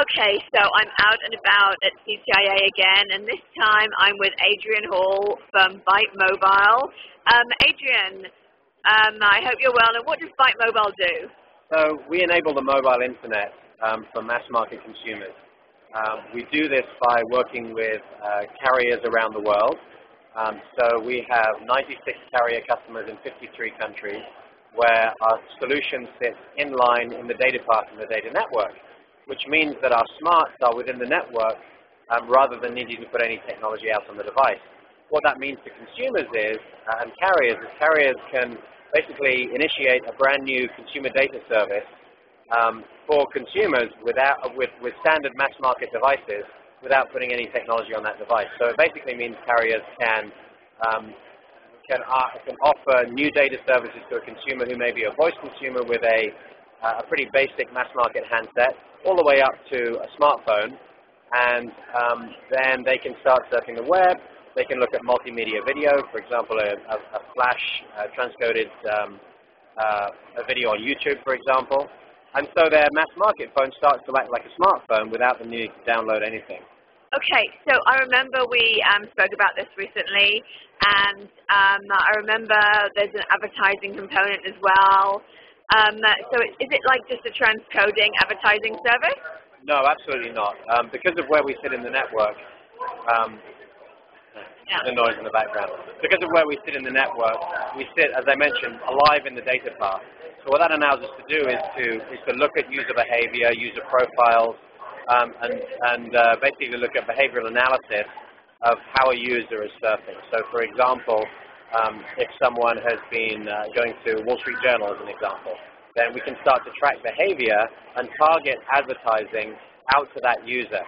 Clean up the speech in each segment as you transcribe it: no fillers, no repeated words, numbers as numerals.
Okay, so I'm out and about at CTIA again, and this time I'm with Adrian Hall from Byte Mobile. Adrian, I hope you're well, and what does Byte Mobile do? So we enable the mobile internet for mass market consumers. We do this by working with carriers around the world. So we have 96 carrier customers in 53 countries where our solution sits in line in the data path and the data network, which means that our smarts are within the network rather than needing to put any technology out on the device. What that means to consumers and carriers can basically initiate a brand new consumer data service for consumers with standard mass market devices without putting any technology on that device. So it basically means carriers can offer new data services to a consumer who may be a voice consumer with a pretty basic mass market handset, all the way up to a smartphone, and then they can start surfing the web. They can look at multimedia video, for example, a flash transcoded a video on YouTube, for example. And so their mass market phone starts to act like a smartphone without the need to download anything. Okay, so I remember we spoke about this recently, and I remember there's an advertising component as well. So is it like just a transcoding advertising service? No, absolutely not. Because of where we sit in the network, the noise in the background. Because of where we sit in the network, we sit, as I mentioned, alive in the data path. So what that allows us to do is to look at user behavior, user profiles, and basically look at behavioral analysis of how a user is surfing. So, for example, if someone has been going to Wall Street Journal, as an example, then we can start to track behavior and target advertising out to that user.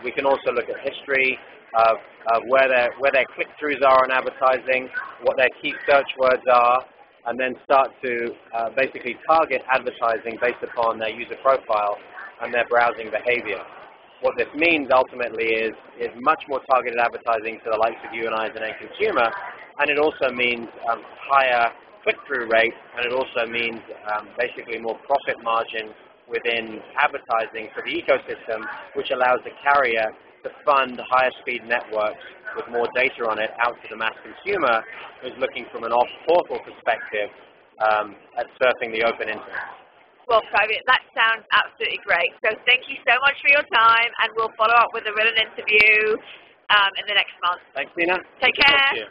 We can also look at history of where their click-throughs are on advertising, what their key search words are, and then start to basically target advertising based upon their user profile and their browsing behavior. What this means ultimately is much more targeted advertising to the likes of you and I as an end consumer, and it also means higher click-through rate, and it also means basically more profit margin within advertising for the ecosystem, which allows the carrier to fund higher speed networks with more data on it out to the mass consumer who's looking from an off-portal perspective at surfing the open internet. Well, Private, that sounds absolutely great. So thank you so much for your time, and we'll follow up with a written interview in the next month. Thanks, Tina. Take care.